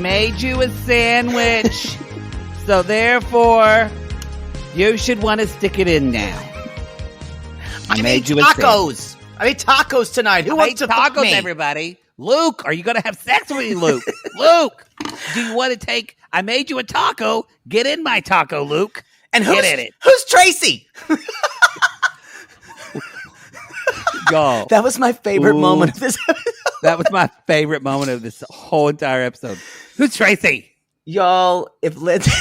made you a sandwich. So therefore, you should want to stick it in now. I made you tacos. I made tacos tonight. Who wants to fuck me? Everybody. Luke, are you going to have sex with me, Luke? Luke, do you want to take... I made you a taco. Get in my taco, Luke. And get in it. Who's Tracy? Y'all. That was my favorite moment of this episode. That was my favorite moment of this whole entire episode. Who's Tracy? Y'all, if Lindsay...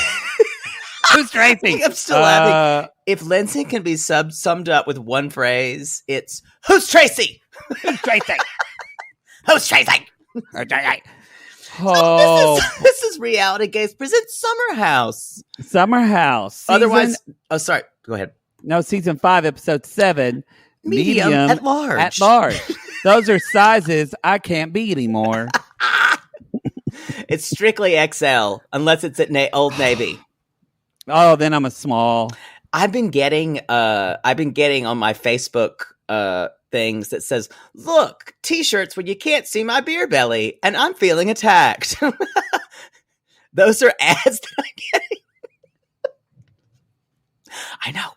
Who's Tracy? I'm still laughing. If Lindsay can be summed up with one phrase, it's, who's Tracy? Who's Tracy? Who's Tracy? Oh. So this is Reality Gaze presents Summer House. Summer House. Otherwise, sorry. Go ahead. No, season 5, episode 7. Medium at large. At large. Those are sizes I can't be anymore. It's strictly XL, unless it's at Old Navy. Oh, then I'm a small. I've been getting on my Facebook things that says, look, t-shirts where you can't see my beer belly, and I'm feeling attacked. Those are ads that I'm getting. I know.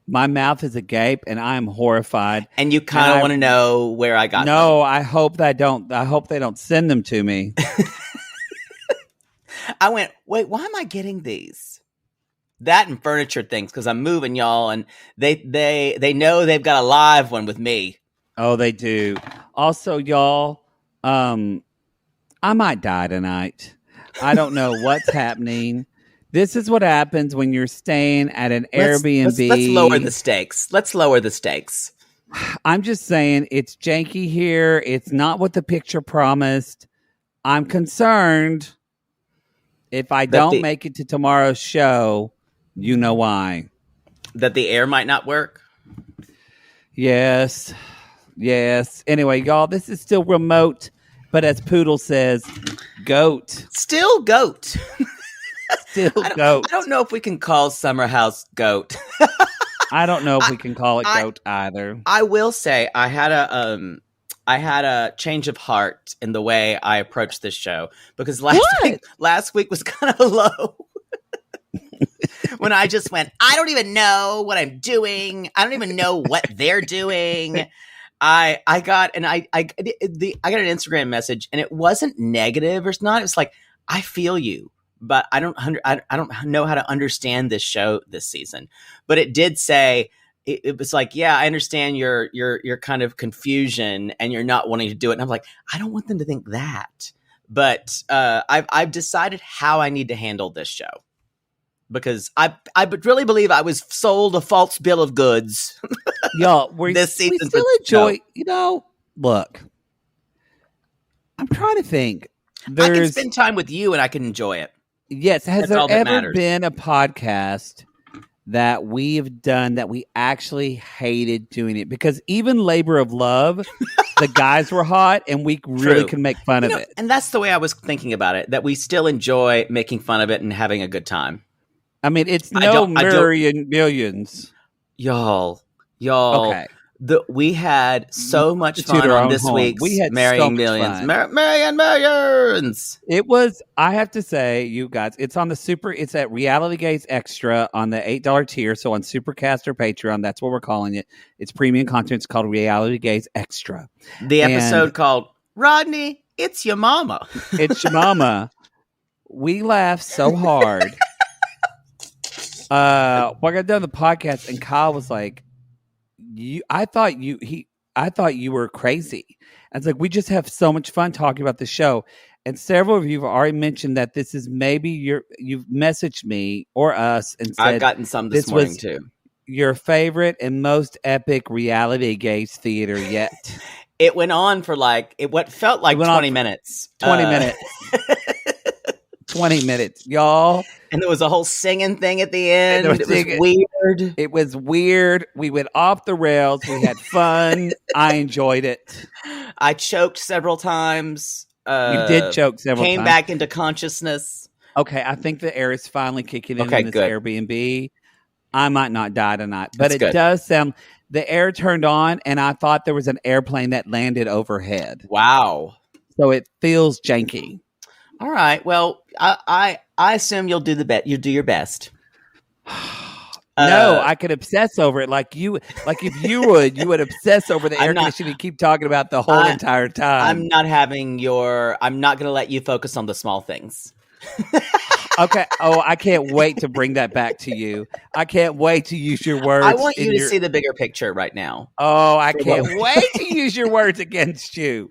My mouth is agape, and I am horrified. And you kind of want to know where I got them. No, I hope they don't send them to me. I went, wait, why am I getting these? That and furniture things, because I'm moving, y'all, and they know they've got a live one with me. Oh, they do. Also, y'all, I might die tonight. I don't know what's happening. This is what happens when you're staying at an Airbnb. Let's lower the stakes. Let's lower the stakes. I'm just saying it's janky here. It's not what the picture promised. I'm concerned if I don't make it to tomorrow's show. You know why. That the air might not work? Yes. Anyway, y'all, this is still remote, but as Poodle says, goat. Still goat. Still goat. I don't know if we can call Summer House goat. I don't know if we can call it goat either. I will say I had a change of heart in the way I approached this show, because last week was kind of a low. When I just went, I don't even know what I'm doing. I don't even know what they're doing. I got an Instagram message, and it wasn't negative or not. It was like, I feel you, but I don't know how to understand this show this season. But it did say, it was like, yeah, I understand your kind of confusion and you're not wanting to do it. And I'm like, I don't want them to think that. But I've decided how I need to handle this show. Because I really believe I was sold a false bill of goods. Y'all, this season we still enjoy, look, I'm trying to think. I can spend time with you and I can enjoy it. Yes. Has there ever been a podcast that we've done that we actually hated doing it? Because even Labor of Love, the guys were hot and we really can make fun of it. And that's the way I was thinking about it, that we still enjoy making fun of it and having a good time. I mean, it's millions. Y'all. Okay. We had so much fun on this week's Marrying Millions. Marrying Millions. It was, I have to say, you guys, it's on it's at Reality Gaze Extra on the $8 tier. So on Supercast or Patreon, that's what we're calling it. It's premium content. It's called Reality Gaze Extra. The episode called Rodney, It's Your Mama. It's Your Mama. We laughed so hard. I got done the podcast and Kyle was like, I thought you were crazy. And it's like, we just have so much fun talking about the show. And several of you have already mentioned that this is maybe you've messaged me or us and said, I've gotten some this morning too. Your favorite and most epic Reality Gaze theater yet. It went on for what felt like 20 minutes. 20 minutes. 20 minutes, y'all. And there was a whole singing thing at the end. It was weird. It was weird. We went off the rails. We had fun. I enjoyed it. I choked several times. You did choke several times. Came back into consciousness. Okay, I think the air is finally kicking in this Airbnb. I might not die tonight. But it does sound... The air turned on, and I thought there was an airplane that landed overhead. Wow. So it feels janky. All right. Well, I assume you'll do you'll do your best. No, I could obsess over it like you. Like if you would obsess over the air conditioning and keep talking about the whole entire time. I'm not going to let you focus on the small things. Okay. Oh, I can't wait to bring that back to you. I can't wait to use your words. I want you to see the bigger picture right now. Oh, I can't wait to use your words against you.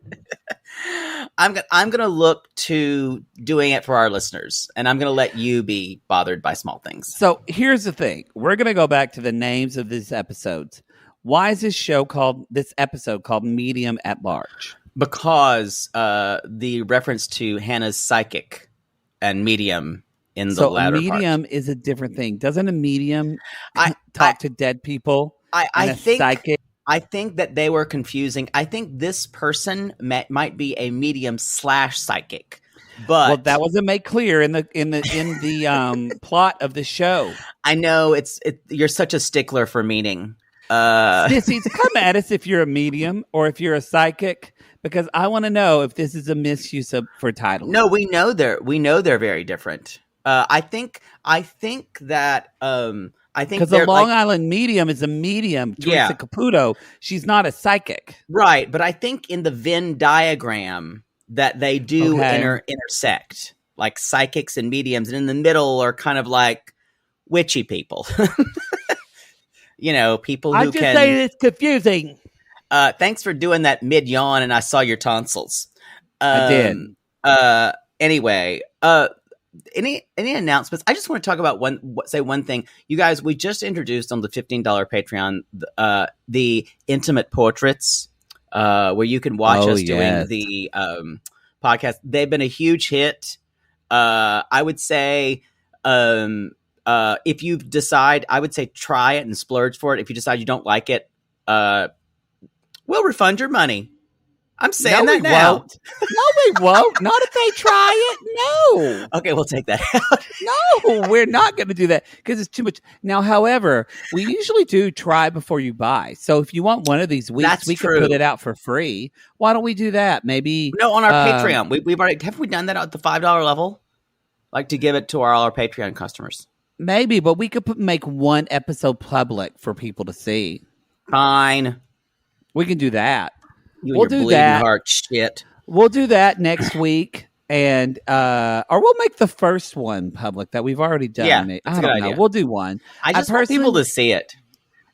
I'm going to look to doing it for our listeners, and I'm going to let you be bothered by small things. So here's the thing. We're going to go back to the names of these episodes. Why is this episode called Medium at Large? Because the reference to Hannah's psychic and medium in the latter part. So medium is a different thing. Doesn't a medium talk to dead people? I think psychic? I think that they were confusing. I think this person might be a medium / psychic, but well, that wasn't made clear in the plot of the show. I know you're such a stickler for meaning. Sissies, come at us if you're a medium or if you're a psychic, because I want to know if this is a misuse for titles. No, we know they're very different. I think that. I think because the Long Island medium is a medium. Teresa Caputo, she's not a psychic, right? But I think in the Venn diagram that they do intersect, like psychics and mediums, and in the middle are kind of like witchy people. People who I just say it's confusing. Thanks for doing that mid yawn, and I saw your tonsils. I did. Anyway, any announcements? I just want to talk about one thing. You guys, we just introduced on the $15 Patreon the intimate portraits where you can watch us doing the podcast. They've been a huge hit. I would say if you decide, I would say try it and splurge for it. If you decide you don't like it, we'll refund your money. I'm saying that now. Won't. No, we won't. Not if they try it. No. Okay, we'll take that out. No, we're not going to do that because it's too much. Now, however, we usually do try before you buy. So if you want one of these weeks, we can put it out for free. Why don't we do that? Maybe on our Patreon. We've already haven't we done that at the $5 level? Like to give it to all our Patreon customers. Maybe, but we could make one episode public for people to see. Fine, we can do that. We'll do that. Heart shit. We'll do that next week, and or we'll make the first one public that we've already done. Yeah, I don't know. We'll do one. I just want people to see it.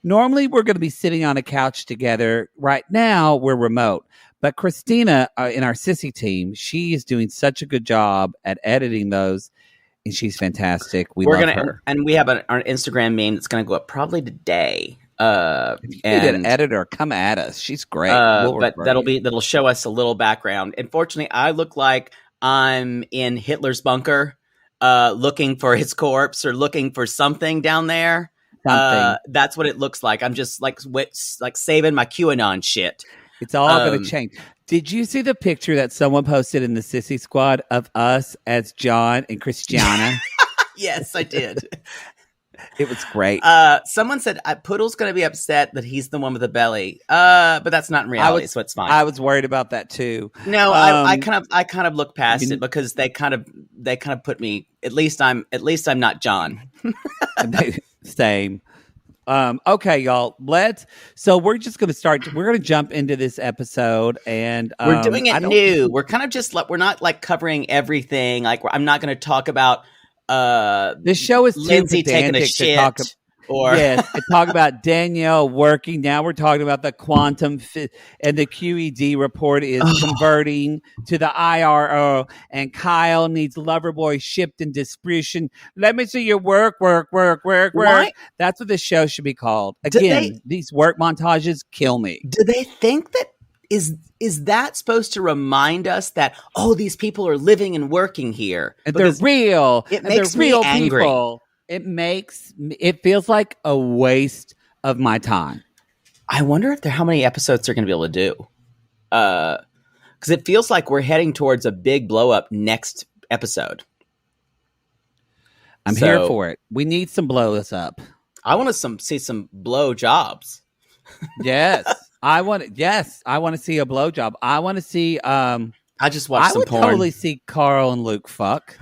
Normally, we're going to be sitting on a couch together. Right now, we're remote. But Christina, in our sissy team, she is doing such a good job at editing those, and she's fantastic. We're love her. And we have our Instagram meme that's going to go up probably today. If you need an editor, come at us. She's great. But that'll show us a little background. Unfortunately, I look like I'm in Hitler's bunker, looking for his corpse or looking for something down there. That's what it looks like. I'm just like saving my QAnon shit. It's all going to change. Did you see the picture that someone posted in the Sissy Squad of us as John and Christiana? Yes, I did. It was great. Someone said Poodle's going to be upset that he's the one with the belly. But that's not in reality, so it's fine. I was worried about that too. No, I kind of look past it because they kind of put me. At least I'm not John. Same. Okay, y'all. So we're just going to start. We're going to jump into this episode, and we're doing it new. We're kind of just we're not like covering everything. Like I'm not going to talk about. This show is Lindsay taking a shit, to talk about Danielle working. Now we're talking about the quantum and the QED report is converting to the IRO, and Kyle needs Loverboy shipped in distribution. Let me see your work. What? That's what this show should be called. Again, these work montages kill me. Do they think that is that supposed to remind us that these people are living and working here and they're real? It makes me angry. People. It feels like a waste of my time. I wonder how many episodes they're going to be able to do. Because it feels like we're heading towards a big blow up next episode. I'm here for it. We need some blows up. I want to see some blow jobs. Yes. I want to see a blowjob. I want to see. I I just watched I some would porn. totally see Carl and Luke fuck.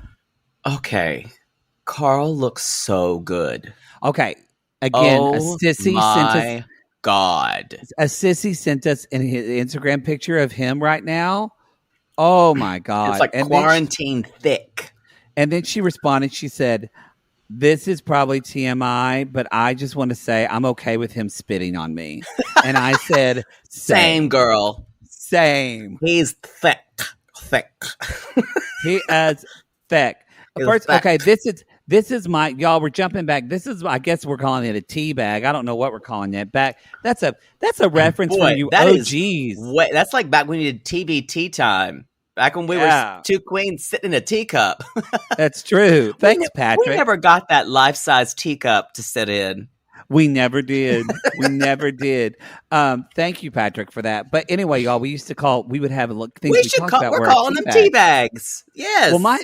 Okay. Carl looks so good. Okay. Again, Oh my God. a sissy sent us in his Instagram picture of him right now. Oh my God. It's like quarantine thick. And then she responded, she said, "This is probably TMI, but I just want to say I'm okay with him spitting on me." And I said, Same girl. Same. He's thick. He is thick. First, thick. Okay, this is my, y'all, we're jumping back. This is, I guess we're calling it a tea bag. I don't know what we're calling it back. That's a reference for you OGs. That's like back when you did TBT time. Back when we were two queens sitting in a teacup. That's true. Thanks, Patrick. We never got that life-size teacup to sit in. We never did. We never did. Thank you, Patrick, for that. But anyway, y'all, we would have a look. Things we're calling them tea bags. Yes. Well,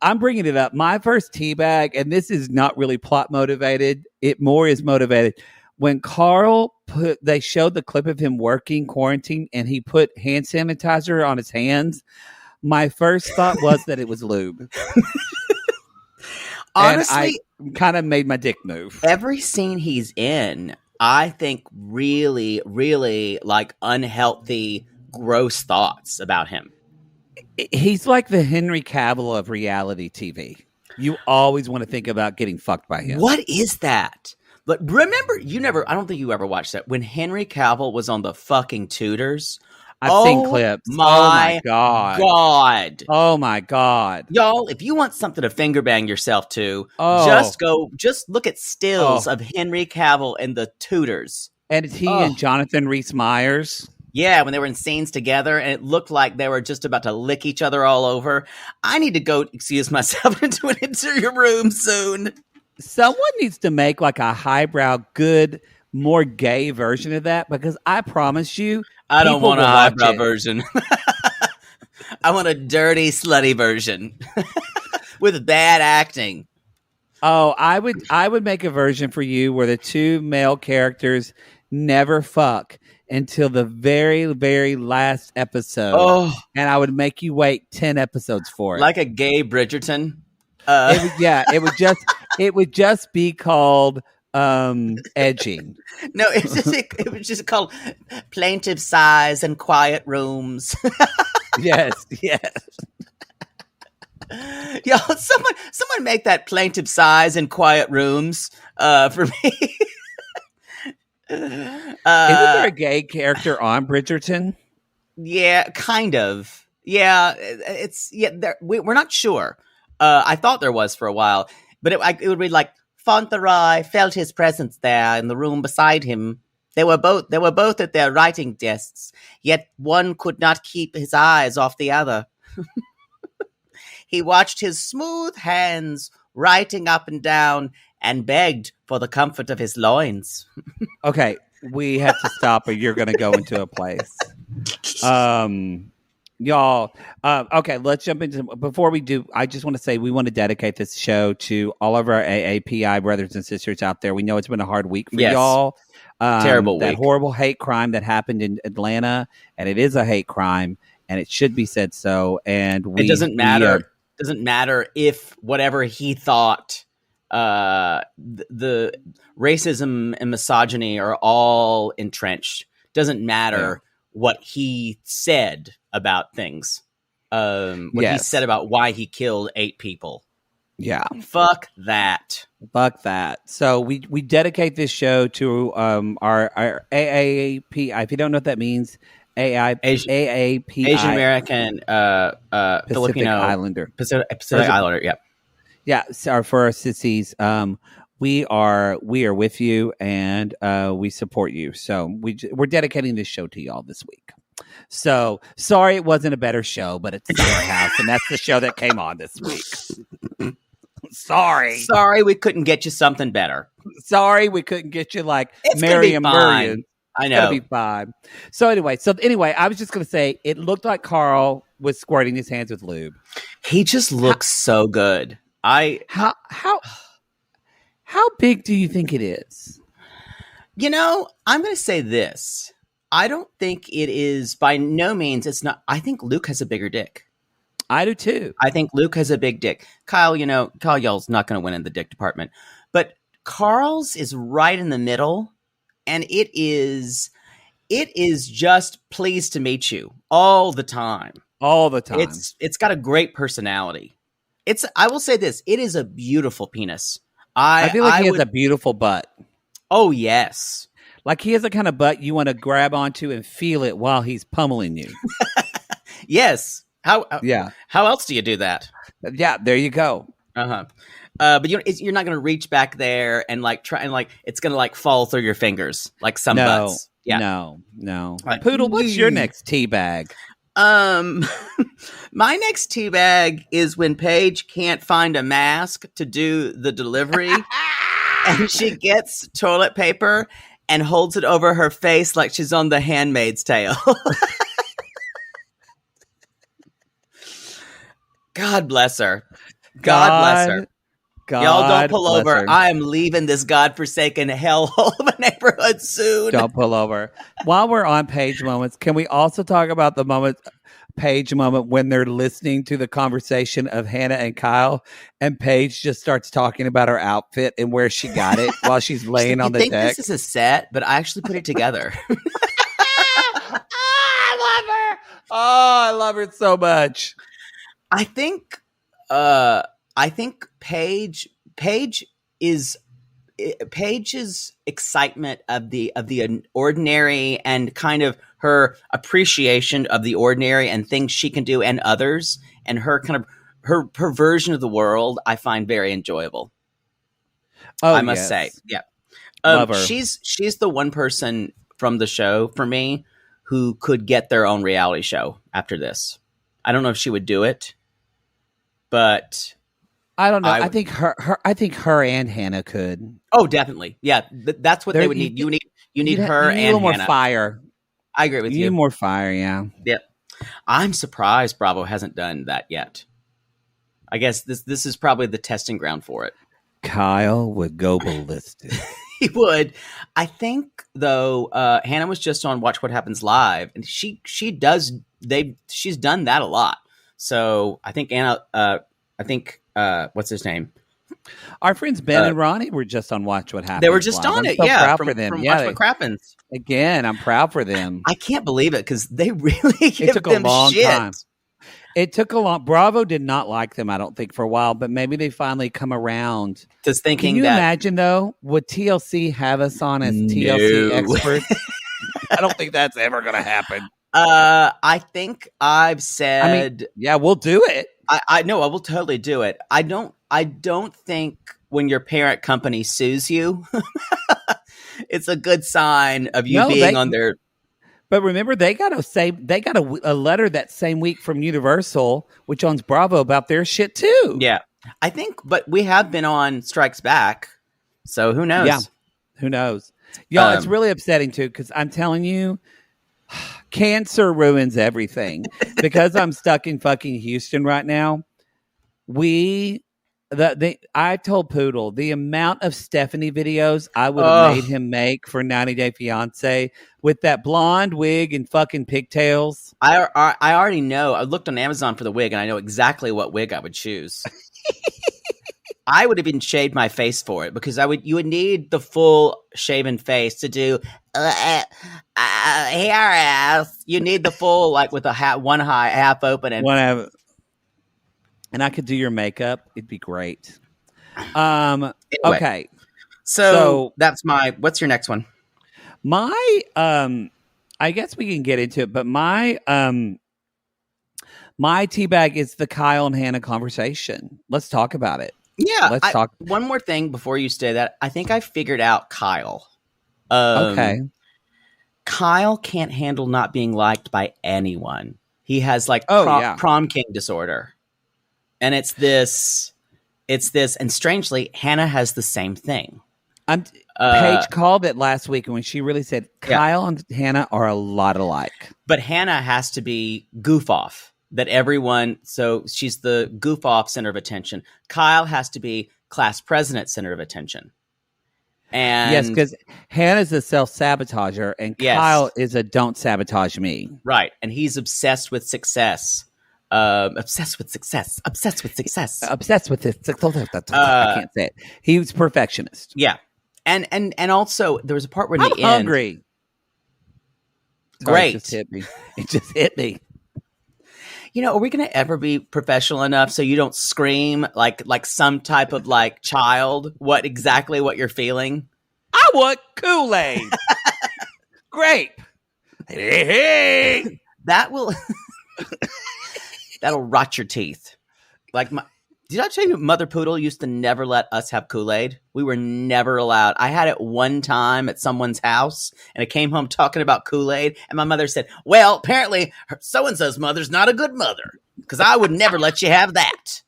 I'm bringing it up. My first tea bag, and this is not really plot motivated. It more is motivated. When Carl they showed the clip of him working quarantine, and he put hand sanitizer on his hands. My first thought was that it was lube. Honestly, and I kind of made my dick move. Every scene he's in, I think really, really like unhealthy, gross thoughts about him. He's like the Henry Cavill of reality TV. You always want to think about getting fucked by him. What is that? But remember, I don't think you ever watched that. When Henry Cavill was on the fucking Tudors. I've seen clips. Oh my God. Oh my God. Y'all, if you want something to finger bang yourself to, just look at stills of Henry Cavill and the Tudors. And it's he and Jonathan Rhys-Meyers. Yeah, when they were in scenes together and it looked like they were just about to lick each other all over. I need to go excuse myself into an interior room soon. Someone needs to make like a highbrow, good, more gay version of that, because I promise you, I don't want a highbrow version. I want a dirty, slutty version with bad acting. Oh, I would make a version for you where the two male characters never fuck until the very, very last episode. Oh. And I would make you wait 10 episodes for it. Like a gay Bridgerton? It would just be called edging. No, it was just called Plaintive Sighs and Quiet Rooms. Yes. Yo, someone make that Plaintive Sighs and Quiet Rooms for me. Isn't there a gay character on Bridgerton? Yeah, kind of. Yeah, we're not sure. I thought there was for a while, but it would read like Fauntleroy felt his presence there in the room beside him. They were both at their writing desks, yet one could not keep his eyes off the other. He watched his smooth hands writing up and down and begged for the comfort of his loins. Okay, we have to stop or you're going to go into a place. Y'all, okay, let's jump into, before we do, I just want to say we want to dedicate this show to all of our AAPI brothers and sisters out there. We know it's been a hard week for y'all. Terrible week. That horrible hate crime that happened in Atlanta, and it is a hate crime, and it should be said so. And it doesn't matter. Doesn't matter if whatever he thought, the racism and misogyny are all entrenched. Doesn't matter what he said about things. He said about why he killed 8 people. Yeah. Fuck that. So we dedicate this show to our AAPI. If you don't know what that means, AAPI. Asian American Filipino Islander. Pacific Islander, yeah. Yeah, so for our sissies, we are with you and we support you. So we're dedicating this show to y'all this week. So sorry it wasn't a better show, but it's Summer House, and that's the show that came on this week. Sorry we couldn't get you something better. Sorry we couldn't get you like it's Mary and Murray. I know. It's gonna be fine. So anyway, I was just gonna say it looked like Carl was squirting his hands with lube. He just looks so good. How big do you think it is? You know, I'm gonna say this. I don't think it is. By no means, it's not. I think Luke has a bigger dick. I do too. I think Luke has a big dick. Kyle, Kyle y'all's not going to win in the dick department, but Carl's is right in the middle, and it is just pleased to meet you all the time. All the time. It's got a great personality. I will say this, it is a beautiful penis. I feel like he has a beautiful butt. Oh, yes. Like he has the kind of butt you want to grab onto and feel it while he's pummeling you. Yes. How else do you do that? Yeah, there you go. But you're not going to reach back there and like try and like it's going to like fall through your fingers like some butts. Yeah. No. Like, Poodle, what's your next tea bag? My next tea bag is when Paige can't find a mask to do the delivery and she gets toilet paper and holds it over her face like she's on The Handmaid's Tale. God bless her. God bless her. Y'all don't pull over. Her. I am leaving this godforsaken hellhole of a neighborhood soon. Don't pull over. While we're on Paige moments, can we also talk about the Paige moment when they're listening to the conversation of Hannah and Kyle, and Paige just starts talking about her outfit and where she got it while she's laying on the deck? This is a set, but I actually put it together. I love her. Oh, I love her so much. I think Paige's excitement of the ordinary and kind of her appreciation of the ordinary and things she can do and others and her kind of her version of the world I find very enjoyable. Oh, I must say. Yeah. Love her. She's the one person from the show for me who could get their own reality show after this. I don't know if she would do it, but I don't know. I think her and Hannah could. Oh, definitely. Yeah, that's what they would need. You need her and Hannah. A little more fire. I agree with you. You need more fire, yeah. Yeah. I'm surprised Bravo hasn't done that yet. I guess this is probably the testing ground for it. Kyle would go ballistic. He would. I think though, Hannah was just on Watch What Happens Live, and she's done that a lot. So I think what's his name? Our friends Ben and Ronnie were just on Watch What Happens. They were just live. on it, so yeah. Proud from, for them. From yeah, Watch What Crappens. Again, I'm proud for them. I can't believe it because they really give took them a long shit. time. It took a long. Bravo did not like them, I don't think, for a while, but maybe they finally come around. Just thinking. Can you imagine though? Would TLC have us on as TLC experts? I don't think that's ever going to happen. I think I've said. Yeah, we'll do it. I know I will totally do it. I don't think when your parent company sues you, it's a good sign of you being on their. But remember, they got a letter that same week from Universal, which owns Bravo, about their shit too. Yeah, I think. But we have been on Strikes Back, so who knows? Yeah, who knows? Y'all, it's really upsetting too because I'm telling you. Cancer ruins everything. Because I'm stuck in fucking Houston right now. I told Poodle the amount of Stephanie videos I would have made him make for 90 Day Fiance with that blonde wig and fucking pigtails. I already know. I looked on Amazon for the wig and I know exactly what wig I would choose. I would have even shaved my face for it because you would need the full shaven face to do hair ass. You need the full like with a one eye half open and and I could do your makeup. It'd be great. Anyway, okay. So that's what's your next one? My I guess we can get into it, but my teabag is the Kyle and Hannah conversation. Let's talk about it. Yeah, let's talk. One more thing before you say that. I think I figured out Kyle. Okay. Kyle can't handle not being liked by anyone. He has like prom king disorder. And it's this, and strangely, Hannah has the same thing. Paige called it last week when she really said Kyle and Hannah are a lot alike. But Hannah has to be goof off. So she's the goof off center of attention. Kyle has to be class president center of attention. And because Hannah's a self-sabotager and Yes. Kyle is a don't sabotage me. right, and he's obsessed with success. Obsessed with success. Obsessed with success. Obsessed with it. I can't say it. He was perfectionist. Yeah. And also there was a part where in I'm the end. hungry. Sorry, Great. it just hit me. It just hit me. You know, are we going to ever be professional enough so you don't scream like some type of like child what you're feeling? I want Kool-Aid. Grape. Hey. That'll rot your teeth. Like did I tell you Mother Poodle used to never let us have Kool-Aid? We were never allowed. I had it one time at someone's house, and I came home talking about Kool-Aid, and my mother said, well, apparently so-and-so's mother's not a good mother, because I would never let you have that.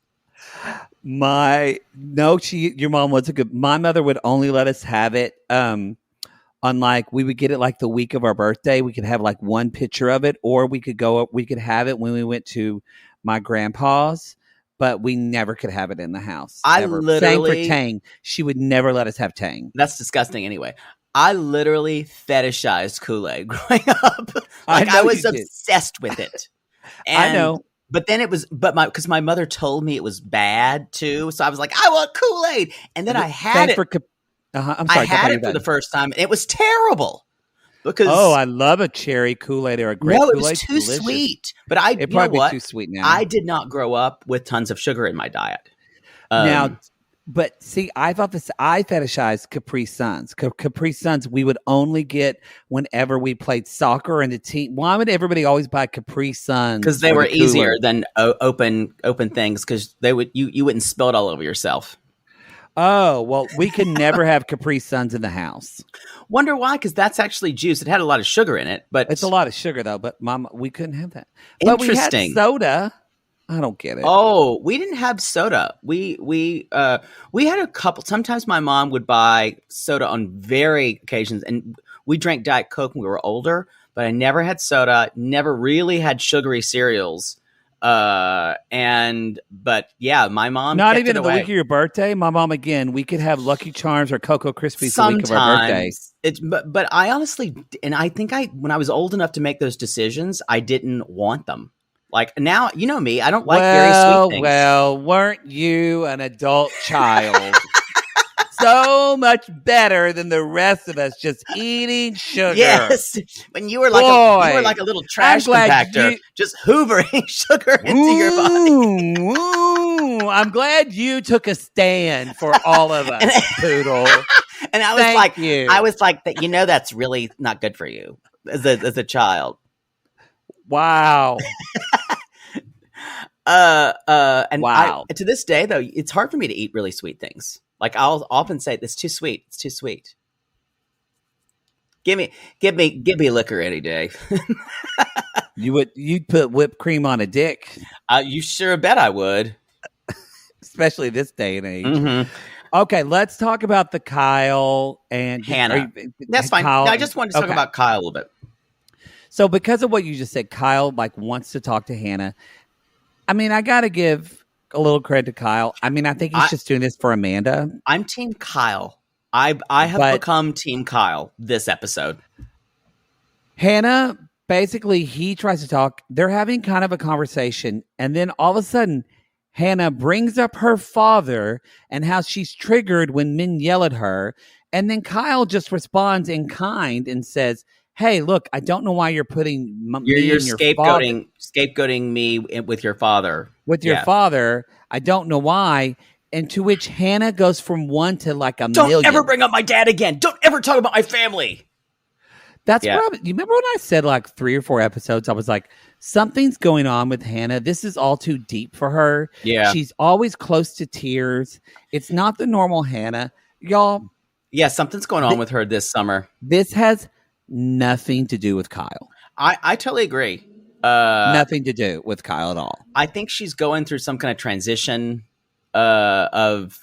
Your mom was a good. My mother would only let us have it. Unlike we would get it like the week of our birthday. We could have like one picture of it, or we could have it when we went to my grandpa's. But we never could have it in the house. Same for Tang. She would never let us have Tang. That's disgusting anyway. I literally fetishized Kool-Aid growing up. I was obsessed with it. And, I know. But then because my mother told me it was bad too. So I was like, I want Kool-Aid. And then I had it. I'm sorry. I had it for the first time. And it was terrible. Because I love a cherry Kool-Aid or a grape Kool-Aid. No, it was too sweet. But it'd probably be too sweet now. I did not grow up with tons of sugar in my diet. But see, I fetishized Capri Suns. Capri Suns we would only get whenever we played soccer and the team. Why would everybody always buy Capri Suns? Because they were easier than open things. Because you wouldn't spill it all over yourself. Oh, well, we can never have Capri Suns in the house. Wonder why? Because that's actually juice. It had a lot of sugar in it, but it's a lot of sugar though. But Mama, we couldn't have that. Interesting. But we had soda. I don't get it. Oh, we didn't have soda. We had a couple. Sometimes my mom would buy soda on very occasions, and we drank Diet Coke when we were older. But I never had soda. Never really had sugary cereals. But yeah, my mom not even the week of your birthday. My mom again. We could have Lucky Charms or Cocoa Krispies the week of our birthday. But I honestly, and I think when I was old enough to make those decisions, I didn't want them. Like now, you know me, I don't like very sweet things. Well, weren't you an adult child? So much better than the rest of us just eating sugar. Yes, when you were like a little trash compactor, just hoovering sugar into your body. I'm glad you took a stand for all of us, Poodle. And I was like, that's really not good for you as a child. Wow. Wow. To this day, though, it's hard for me to eat really sweet things. Like I'll often say, "It's too sweet. It's too sweet." Give me liquor any day. You'd put whipped cream on a dick. You sure bet I would. Especially this day and age. Mm-hmm. Okay, let's talk about the Kyle and Hannah. That's fine. No, I just wanted to talk about Kyle a little bit. So because of what you just said, Kyle wants to talk to Hannah. I mean, I got to give a little credit to Kyle. I mean, I think he's just doing this for Amanda. I'm Team Kyle. I have become Team Kyle this episode. Hannah, basically, he tries to talk. They're having kind of a conversation. And then all of a sudden, Hannah brings up her father and how she's triggered when men yell at her. And then Kyle just responds in kind and says, hey, look, I don't know why you're putting you're scapegoating me with your father. With your father, I don't know why. And to which Hannah goes from one to like a million. Don't ever bring up my dad again. Don't ever talk about my family. That's you remember when I said like 3 or 4 episodes, I was like, something's going on with Hannah. This is all too deep for her. Yeah. She's always close to tears. It's not the normal Hannah. Y'all. Yeah, something's going on with her this summer. This has nothing to do with Kyle. I totally agree. Nothing to do with Kyle at all. I think she's going through some kind of transition of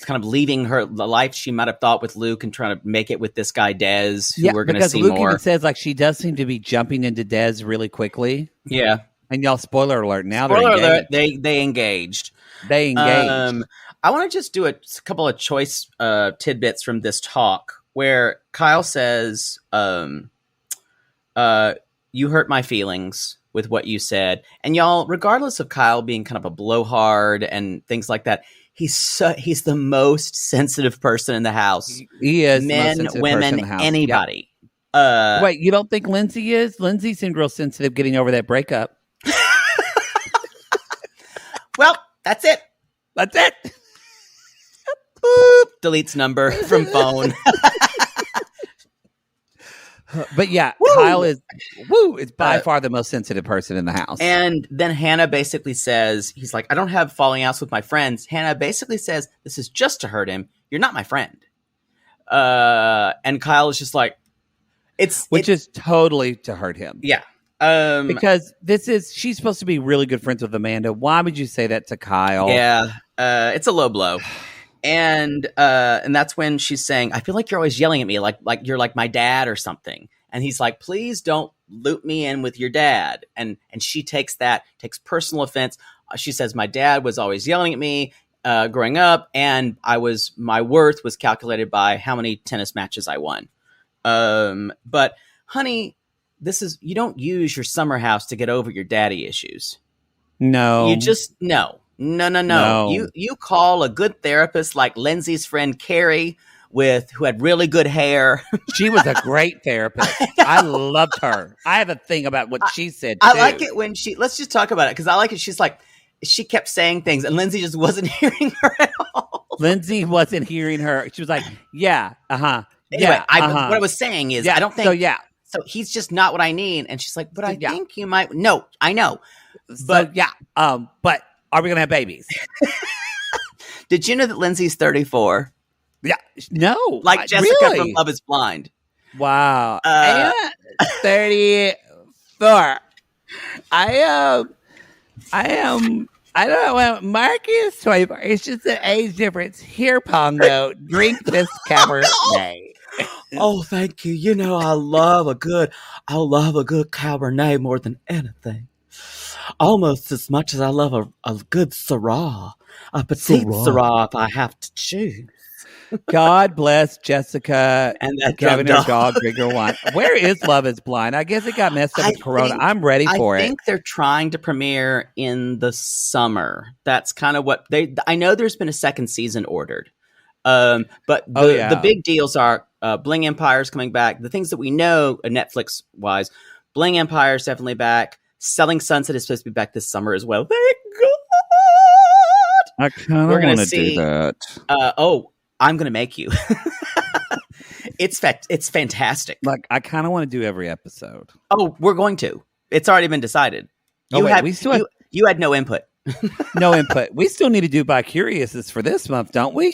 kind of leaving the life she might have thought with Luke and trying to make it with this guy Des, who we're going to see Luke more. Even says like she does seem to be jumping into Des really quickly. Yeah, And y'all, spoiler alert, now Spoiler they're alert, engaged. they engaged. They engaged. I want to just do a couple of choice tidbits from this talk where Kyle says, you hurt my feelings with what you said. And y'all, regardless of Kyle being kind of a blowhard and things like that, he's the most sensitive person in the house. He is Men, the most women, person in the house. anybody. Yep. Wait, you don't think Lindsay is? Lindsay seemed real sensitive getting over that breakup. Well, that's it. That's it. Boop, deletes number from phone. But yeah, Woo! Kyle is by far the most sensitive person in the house. And then Hannah basically says, he's like, I don't have falling outs with my friends. Hannah basically says, this is just to hurt him. You're not my friend. And Kyle is just like, which is totally to hurt him. Yeah. Because she's supposed to be really good friends with Amanda. Why would you say that to Kyle? Yeah. It's a low blow. And that's when she's saying, I feel like you're always yelling at me like you're like my dad or something. And he's like, please don't loop me in with your dad. And she takes personal offense. She says, my dad was always yelling at me growing up, and my worth was calculated by how many tennis matches I won. But honey, you don't use your summer house to get over your daddy issues. No. You just no. You call a good therapist like Lindsay's friend Carrie who had really good hair. She was a great therapist. I loved her. I have a thing about what she said, too. I like it when let's just talk about it, because I like it. She's like, she kept saying things and Lindsay just wasn't hearing her at all. Lindsay wasn't hearing her. She was like, yeah, uh-huh. Anyway, yeah, what I was saying is, I don't think so he's just not what I need. And she's like, but I think you might. No, I know. But but are we going to have babies? Did you know that Lindsay's 34? Yeah. No. Like Jessica from Love is Blind. Wow. I am 34. I don't know. Mark is 24. It's just an age difference. Here, Pongo. Drink this Cabernet. Oh, thank you. You know, I love a good Cabernet more than anything. Almost as much as I love a good Syrah. A petite Syrah if I have to choose. God bless Jessica and that having her dog drink her wine. Where is Love is Blind? I guess it got messed up with Corona. I'm ready for it. I think they're trying to premiere in the summer. That's kind of what I know there's been a second season ordered. But the big deals are Bling Empire's coming back. The things that we know Netflix-wise, Bling Empire's definitely back. Selling Sunset is supposed to be back this summer as well. Thank God! I kind of want to do that. I'm going to make you. It's fantastic. Like, I kind of want to do every episode. Oh, we're going to. It's already been decided. You had no input. No input. We still need to do By Curiouses for this month, don't we?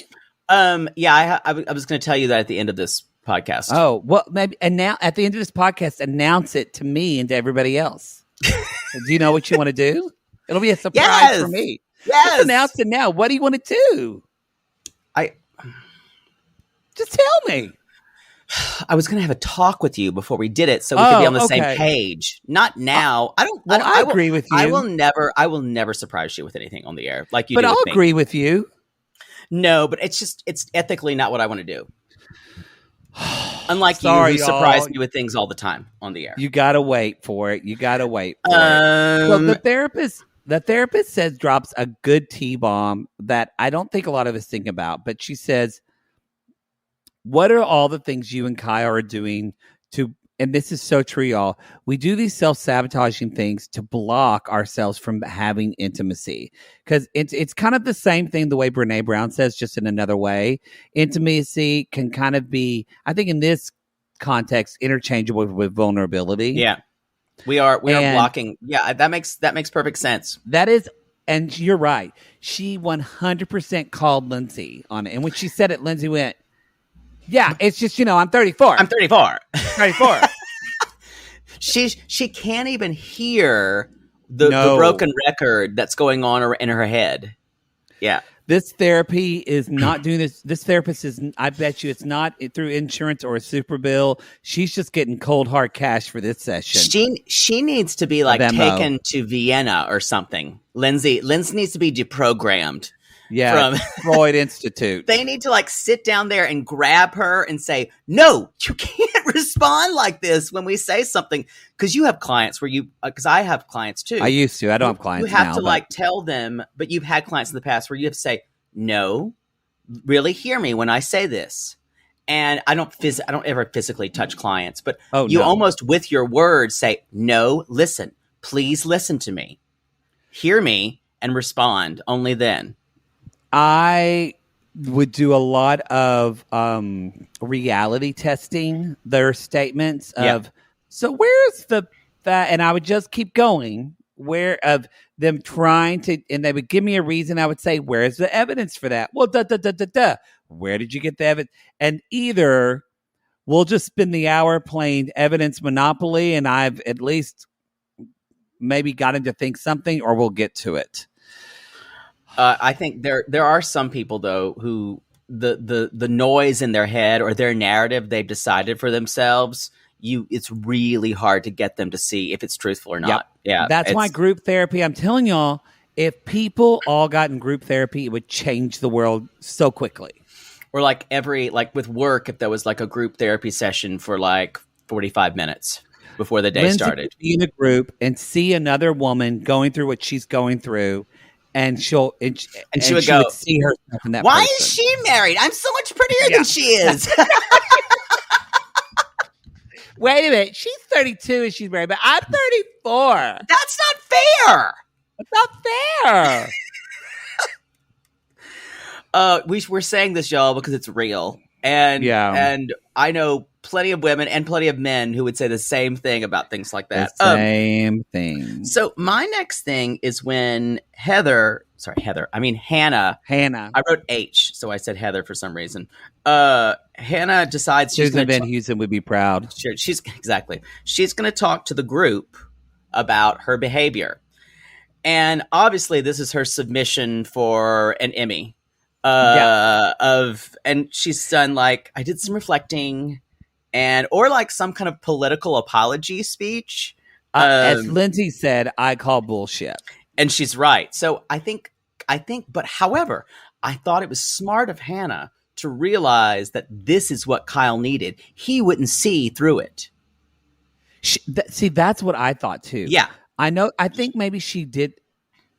Yeah, I was going to tell you that at the end of this podcast. Oh, well, maybe. And now at the end of this podcast, announce it to me and to everybody else. Do you know what you want to do? It'll be a surprise for me. Yes. Just announce it now. What do you want to do? Just tell me. I was going to have a talk with you before we did it, so we could be on the same page. Not now. I agree with you. I will never surprise you with anything on the air like you. But do I'll with me. agree with you. No, but it's ethically not what I want to do. Unlike you, who surprise me with things all the time on the air. You gotta wait for it. Well, the therapist says drops a good T-bomb that I don't think a lot of us think about. But she says, what are all the things you and Kyle are doing to, and this is so true, y'all, we do these self-sabotaging things to block ourselves from having intimacy. Because it's kind of the same thing the way Brene Brown says, just in another way. Intimacy can kind of be, I think in this context, interchangeable with vulnerability. Yeah. We are blocking. Yeah, that makes perfect sense. That is, and you're right. She 100% called Lindsay on it. And when she said it, Lindsay went, yeah, it's just, I'm 34. I'm 34. 34. She can't even hear the broken record that's going on in her head. Yeah. This therapy is not doing this. This therapist is, I bet you it's not through insurance or a super bill. She's just getting cold hard cash for this session. She needs to be like taken to Vienna or something. Lindsay needs to be deprogrammed. Yeah, from Freud Institute. They need to like sit down there and grab her and say, no, you can't respond like this when we say something. Because you have clients where because I have clients too. I used to. I don't have clients now. You have now, to like tell them, but you've had clients in the past where you have to say, no, really hear me when I say this. And I don't ever physically touch clients, but almost with your words say, no, listen, please listen to me. Hear me and respond only then. I would do a lot of reality testing their statements of, so where's that? And I would just keep going where of them trying to, and they would give me a reason. I would say, where's the evidence for that? Well, where did you get the evidence? And either we'll just spend the hour playing evidence monopoly and I've at least maybe gotten to think something, or we'll get to it. I think there are some people though who the noise in their head or their narrative they've decided for themselves, it's really hard to get them to see if it's truthful or not. Yep. Yeah, that's why group therapy. I'm telling y'all, if people all got in group therapy, it would change the world so quickly. Or like with work, if there was like a group therapy session for like 45 minutes before the day Lindsay started, would be in a group and see another woman going through what she's going through. And she would see herself in that. Why person. is she married? I'm so much prettier than she is. Wait a minute. She's 32 and she's married, but I'm 34. That's not fair. It's not fair. We're saying this, y'all, because it's real. And I know plenty of women and plenty of men who would say the same thing about things like that. The same thing. So my next thing is when Hannah. I wrote H, so I said Heather for some reason. Hannah decides Susan Van Heusen would be proud. Sure, she's going to talk to the group about her behavior. And obviously this is her submission for an Emmy. And she's done like, I did some reflecting or like some kind of political apology speech. As Lindsay said, I call bullshit. And she's right. So I think, but however, I thought it was smart of Hannah to realize that this is what Kyle needed. He wouldn't see through it. That's what I thought too. Yeah. I know. I think maybe she did.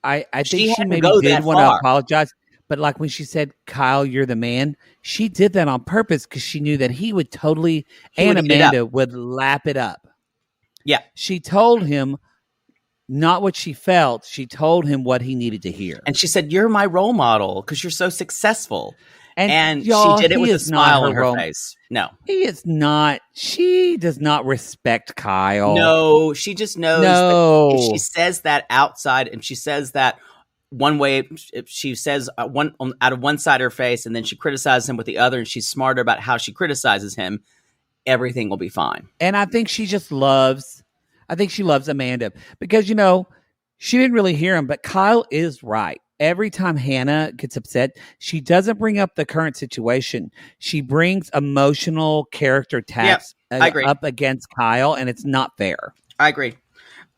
I think she maybe did want to apologize. But like when she said, Kyle, you're the man, she did that on purpose because she knew that he would totally, and Amanda would lap it up. Yeah. She told him not what she felt. She told him what he needed to hear. And she said, you're my role model because you're so successful. And she did it with a smile on her face. No. He is not. She does not respect Kyle. No, she just knows that if she says that outside and she says that one way, if she says out of one side of her face and then she criticizes him with the other and she's smarter about how she criticizes him, everything will be fine. And I think she loves Amanda because, she didn't really hear him, but Kyle is right. Every time Hannah gets upset, she doesn't bring up the current situation. She brings emotional character attacks up against Kyle, and it's not fair. I agree.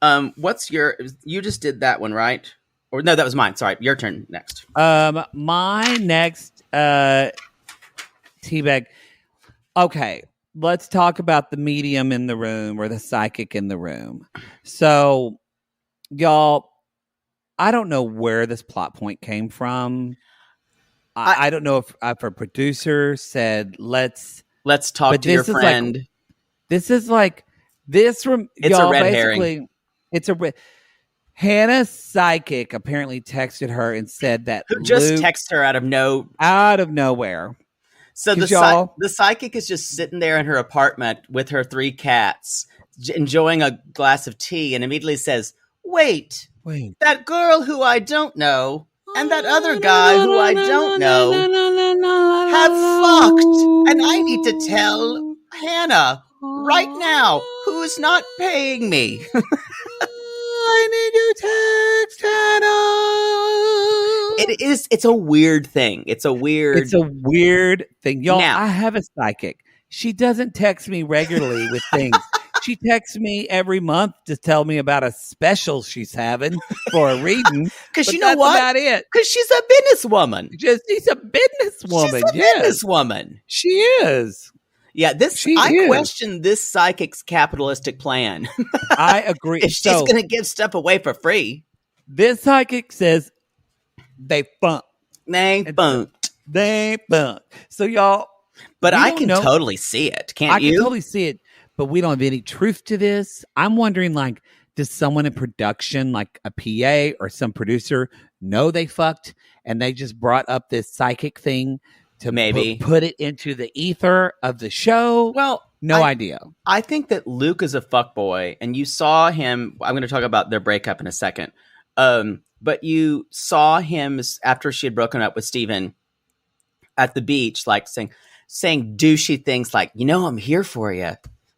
You just did that one, right? Or no, that was mine. Sorry, your turn next. My next teabag. Okay, let's talk about the medium in the room or the psychic in the room. So, y'all, I don't know where this plot point came from. I don't know if a producer said, let's talk to your friend. It's a red herring. Hannah's psychic apparently texted her and said that who just texted her out of nowhere. So the psychic is just sitting there in her apartment with her 3 cats, enjoying a glass of tea, and immediately says, "Wait, that girl who I don't know and that other guy who I don't know have fucked, and I need to tell Hannah right now, who's not paying me." I need to text Hannah. It It's a weird thing. It's a weird thing. Y'all, Now- I have a psychic. She doesn't text me regularly with things. She texts me every month to tell me about a special she's having for a reading. Because but you know that's what? about it. Because she's a businesswoman. She's a businesswoman. She's a businesswoman. She is. Yeah, I question this psychic's capitalistic plan. I agree. If she's going to give stuff away for free. This psychic says they funk. They funk. So y'all. But I can totally see it. Can't you? I can totally see it, but we don't have any truth to this. I'm wondering, like, does someone in production, like a PA or some producer, know they fucked and they just brought up this psychic thing to maybe put it into the ether of the show? Well, no idea. I think that Luke is a fuckboy, and you saw him. I'm going to talk about their breakup in a second. But you saw him after she had broken up with Steven at the beach, like saying douchey things like, I'm here for you.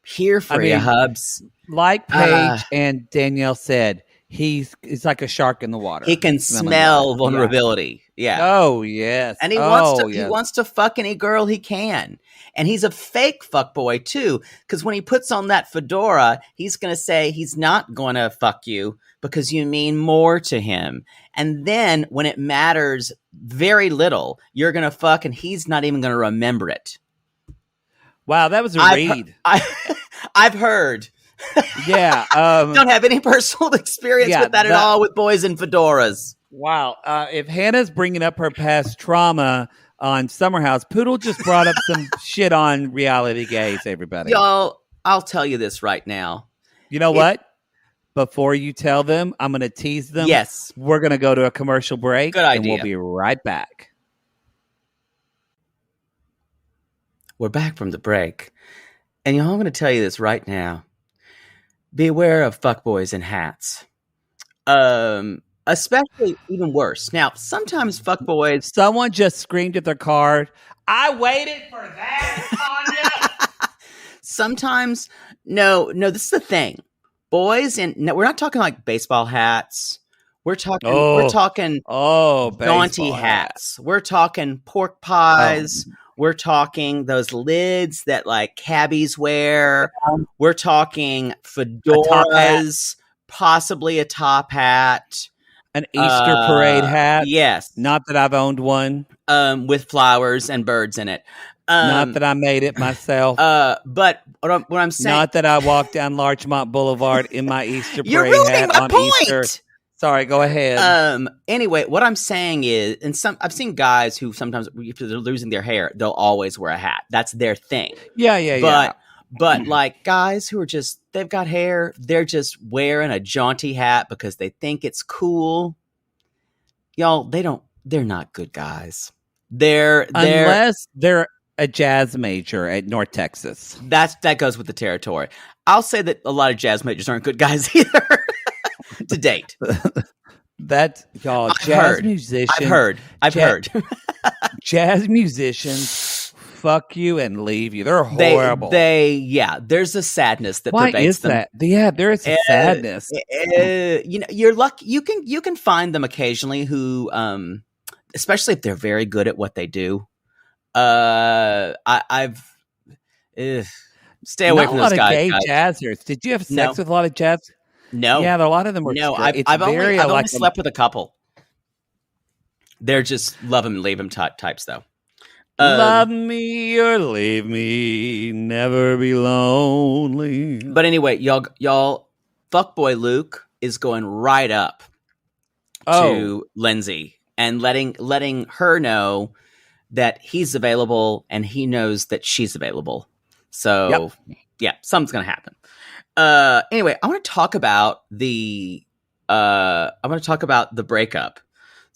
Here for you, Hubs. Like Paige and Danielle said, he's like a shark in the water. He can smell vulnerability. Yeah. Oh, yes. And he wants to fuck any girl he can. And he's a fake fuckboy too, because when he puts on that fedora, he's going to say he's not going to fuck you because you mean more to him. And then when it matters very little, you're going to fuck and he's not even going to remember it. Wow, that was a read. I've heard. Yeah. Don't have any personal experience with that at all with boys in fedoras. Wow. If Hannah's bringing up her past trauma on Summer House, Poodle just brought up some shit on reality gays, everybody. Y'all, I'll tell you this right now. You know what? Before you tell them, I'm going to tease them. Yes. We're going to go to a commercial break. Good idea. And we'll be right back. We're back from the break. And y'all, I'm going to tell you this right now. Beware of fuckboys in hats. Especially even worse. Now, sometimes fuckboys... Someone just screamed at their card. I waited for that, Tanya. Sometimes, no, this is the thing. Boys we're not talking like baseball hats. We're talking jaunty hats. We're talking pork pies. We're talking those lids that like cabbies wear. We're talking fedoras, possibly a top hat. An Easter parade hat. Yes. Not that I've owned one. With flowers and birds in it. Not that I made it myself. But what I'm saying. Not that I walked down Larchmont Boulevard in my Easter parade You're ruining hat my on point. Easter. Sorry, go ahead. Anyway, what I'm saying is, I've seen guys who sometimes, if they're losing their hair, they'll always wear a hat. That's their thing. Yeah. But like guys who are they've got hair, they're just wearing a jaunty hat because they think it's cool. Y'all, they're not good guys. Unless they're a jazz major at North Texas. That goes with the territory. I'll say that a lot of jazz majors aren't good guys either. To date. Jazz musicians. I've heard. Jazz musicians fuck you and leave you. They're horrible. There's a sadness that pervades them. That? Yeah, there is a sadness. You're lucky. You can find them occasionally who, especially if they're very good at what they do. Stay away from those guys. Not a lot of gay jazzers. Did you have sex with a lot of jazz? No. Yeah, a lot of them were. No, I've only slept with a couple. They're just love them, leave them types, though. Love me or leave me, never be lonely. But anyway, y'all, fuckboy Luke is going right up to Lindsay and letting her know that he's available and he knows that she's available. So yeah, something's gonna happen. Anyway, I want to talk about the breakup.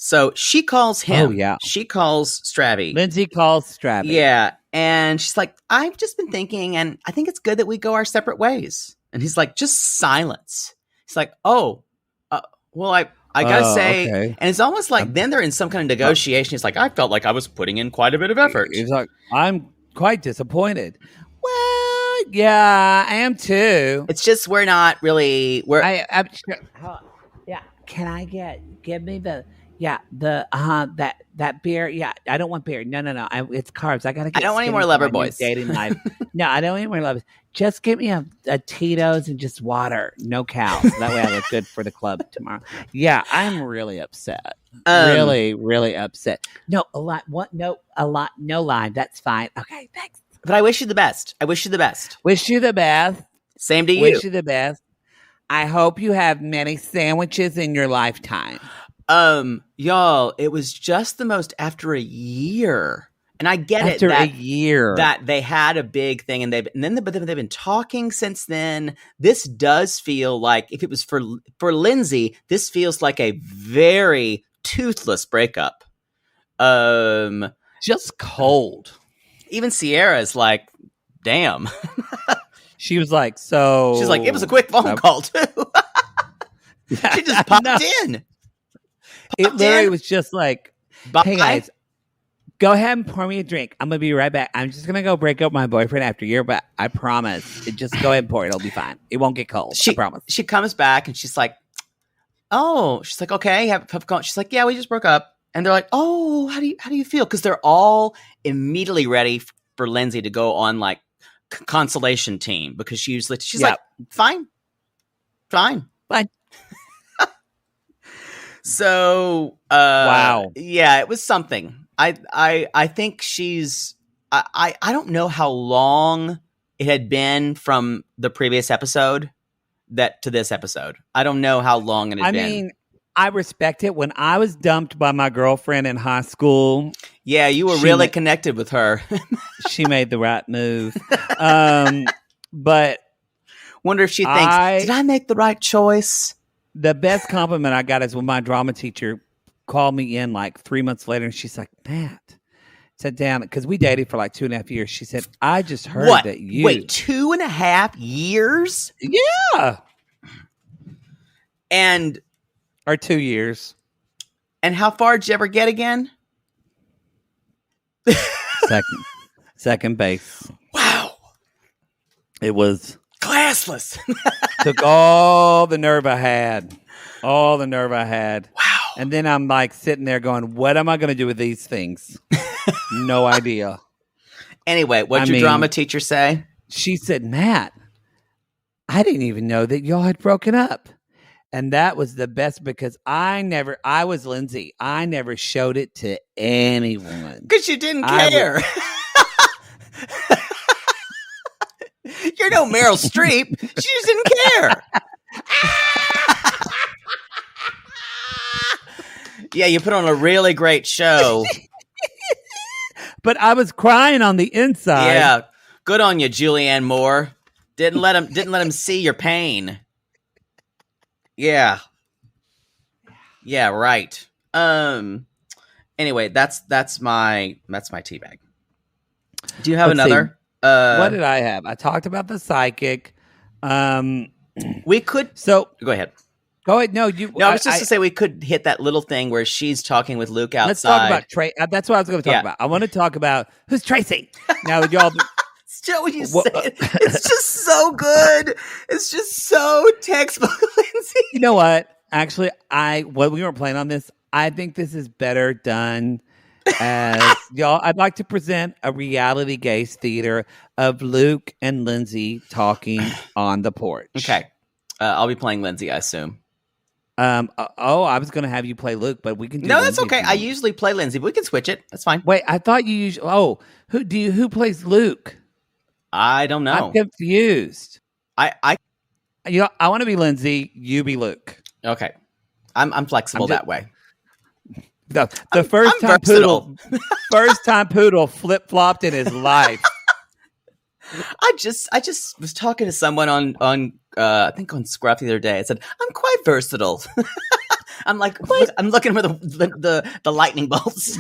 So she calls him. Oh, yeah. She calls Stravy. Lindsay calls Stravy. Yeah. And she's like, I've just been thinking, and I think it's good that we go our separate ways. And he's like, just silence. He's like, well, I gotta say, okay. And it's almost like then they're in some kind of negotiation. He's like, I felt like I was putting in quite a bit of effort. He's like, I'm quite disappointed. Well, yeah, I am too. It's just we're not really. I'm sure. Yeah, can I give me the Yeah, that beer. Yeah, I don't want beer. No. It's carbs. I gotta I get don't want any skinny more for Lover my new Boys. dating life. No, I don't need more lovers. Just give me a Tito's and just water, no cows. That way I look good for the club tomorrow. Yeah, I'm really upset. Really, really upset. No, a lot. What? No, a lot. No lime. That's fine. Okay, thanks. But I wish you the best. Wish you the best. Same to you. Wish you the best. I hope you have many sandwiches in your lifetime. Y'all, it was just the most after a year. And I get after a year that they had a big thing but they've been talking since then. This does feel like, if it was for Lindsay, this feels like a very toothless breakup. Just cold. Even Sierra's like, damn. She was like, so she's like, it was a quick phone call too. She just popped in. It literally was just like, hey guys, go ahead and pour me a drink. I'm going to be right back. I'm just going to go break up my boyfriend after a year, but I promise. Just go ahead and pour it. It'll be fine. It won't get cold. I promise. She comes back and she's like, okay, have gone. She's like, yeah, we just broke up. And they're like, oh, how do you feel? Because they're all immediately ready for Lindsay to go on like consolation team, because she's like, fine. So, wow. Yeah, it was something. I think she's, I don't know how long it had been from the previous episode to this episode. I don't know how long it had been. I mean, I respect it. When I was dumped by my girlfriend in high school. Yeah, you were really connected with her. She made the right move. But wonder if she thinks, did I make the right choice? The best compliment I got is when my drama teacher called me in like 3 months later, and she's like, Matt, sit down, because we dated for like 2.5 years. She said, I just heard that you... Wait, 2.5 years? Yeah. And... Or 2 years. And how far did you ever get again? Second base. Wow. It was... classless. Took all the nerve I had. Wow. And then I'm like sitting there going, what am I going to do with these things? No idea. Anyway, what'd your drama teacher say? She said, Matt, I didn't even know that y'all had broken up. And that was the best, because I was Lindsay. I never showed it to anyone. Because you didn't care. You're no Meryl Streep. She just didn't care. Yeah, you put on a really great show. But I was crying on the inside. Yeah, good on you, Julianne Moore. Didn't let him see your pain. Yeah. Yeah, right. Anyway, that's my teabag. Do you have another? What did I have? I talked about the psychic. We could. So go ahead. Go ahead. No, you. No, I was just to say we could hit that little thing where she's talking with Luke outside. Let's talk about Tracy. That's what I was going to talk about. I want to talk about who's Tracy. Now, y'all. Still, when you say it, it's just so good. It's just so textbook, Lindsay. You know what? Actually, when we weren't playing on this, I think this is better done as y'all. I'd like to present a reality gaze theater of Luke and Lindsay talking on the porch. Okay, I'll be playing Lindsay, I assume. I was going to have you play Luke, but we can do No, Lindsay. That's okay. I usually play Lindsay, but we can switch it. That's fine. Wait, I thought you usually. Who plays Luke? I don't know. I'm confused. I want to be Lindsay. You be Luke. Okay, I'm flexible that way. The first time Poodle flip flopped in his life. I just was talking to someone on I think on Scruff the other day. I said I'm quite versatile. I'm like, what? I'm looking for the lightning bolts.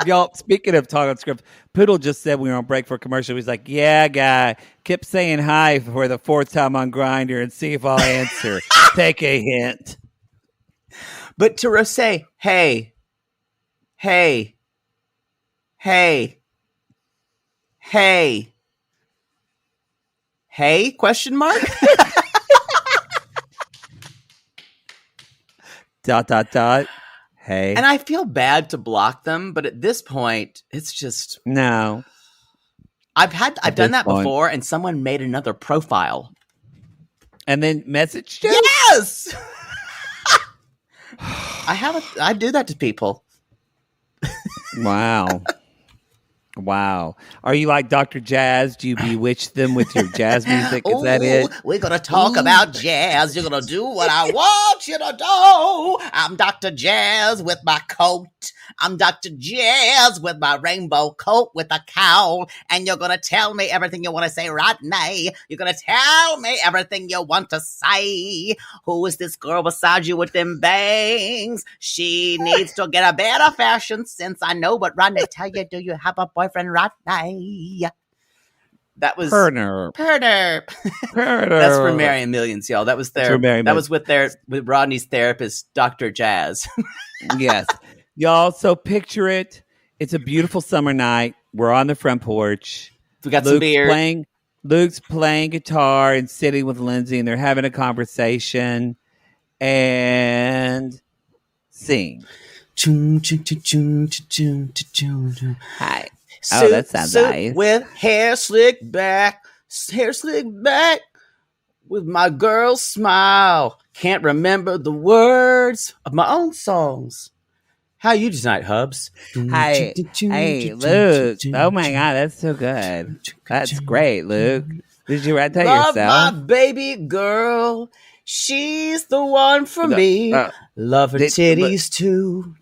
Y'all, speaking of talking script, Poodle just said we were on break for a commercial. He's like, yeah, guy, kept saying hi for the 4th time on Grindr and see if I'll answer. Take a hint. But to say, hey, question mark? ... Hey. And I feel bad to block them, but at this point, it's just no. I've done that point. before, and someone made another profile. And then messaged you? Yes! I do that to people. Wow. Wow. Are you like Dr. Jazz? Do you bewitch them with your jazz music? Is that it? We're going to talk about jazz. You're going to do what I want you to do. I'm Dr. Jazz with my coat. I'm Dr. Jazz with my rainbow coat with a cowl. And you're going to tell me everything you want to say right now. You're going to tell me everything you want to say. Who is this girl beside you with them bangs? She needs to get a better fashion sense. I know, but right now, tell you, do you have a boyfriend right now? That was Perner. That's from Marrying Millions, y'all. That was with Rodney's therapist, Dr. Jazz. Yes. Y'all, so picture it. It's a beautiful summer night. We're on the front porch. We got some beer. Luke's playing guitar and sitting with Lindsay, and they're having a conversation and sing. Hi. Oh, that sounds nice. With hair slicked back with my girl's smile. Can't remember the words of my own songs. How you tonight, Hubs? Hey, Luke. Oh my God, that's so good. That's great, Luke. Did you write that yourself? Love my baby girl. She's the one for me. Love her titties too.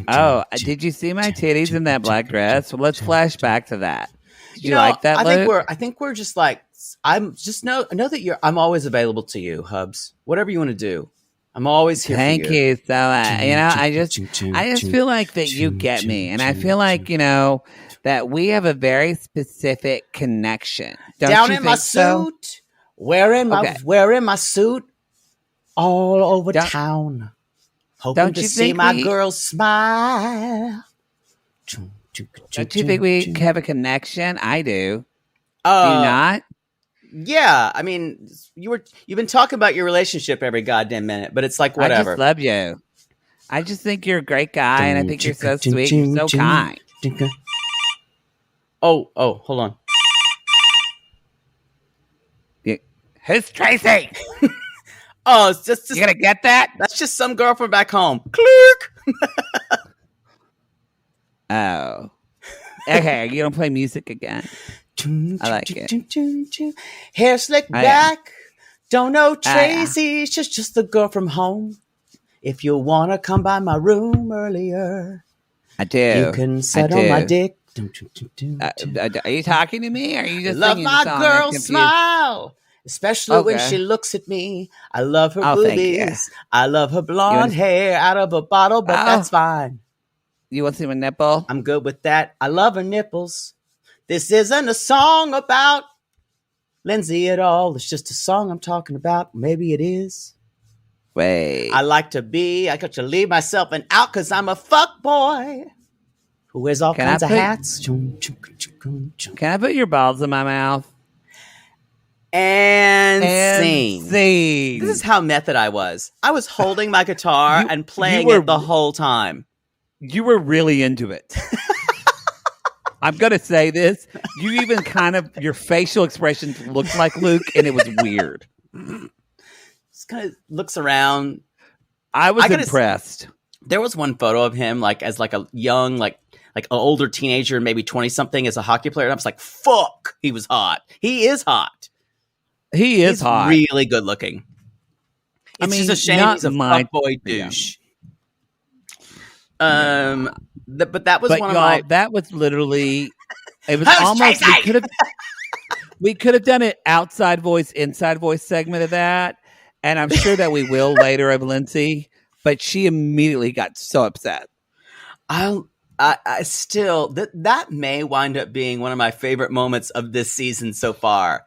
Oh, did you see my titties in that black dress? Well, let's flash back to that. Did you like that, Luke? I think we're just like, I know that I'm always available to you, Hubs. Whatever you want to do. I'm always here Thank for you. you so much. I just feel like that you get me. And I feel like, that we have a very specific connection. Down in my suit, wearing my suit all over town. Hoping to see my girl smile. Don't you think we have a connection? I do. Do you not? Yeah, I mean, you've been talking about your relationship every goddamn minute, but it's like whatever. I just love you. I just think you're a great guy, and I think you're so sweet. You're so kind. Oh, hold on. Who's Tracy? Oh, it's just you gonna get that? That's just some girl from back home. Clerk. Oh, okay. You don't play music again. I like it. Hair slicked back. Don't know Tracy. She's just the girl from home. If you want to come by my room earlier, I do. You can sit on my dick. Are you talking to me? Or are you just love my girl smile, especially when she looks at me. I love her boobies. I love her blonde hair out of a bottle, but that's fine. You want to see my nipple? I'm good with that. I love her nipples. This isn't a song about Lindsay at all. It's just a song I'm talking about. Maybe it is. Wait. I got to leave myself and out because I'm a fuck boy who wears all kinds of hats. Can I put your balls in my mouth? And sing. This is how method I was. I was holding my guitar and playing it the whole time. You were really into it. I'm going to say this. You even your facial expressions looked like Luke, and it was weird. Just kind of looks around. I was impressed. There was one photo of him as a young, like an older teenager, maybe 20-something as a hockey player. And I was like, fuck, he was hot. He is hot. He's hot. Really good looking. It's just a shame he's a fuckboy douche. But that was one of my. That was literally. It was almost. We could have done it outside voice, inside voice segment of that, and I'm sure that we will later of Lindsay. But she immediately got so upset. I still that may wind up being one of my favorite moments of this season so far.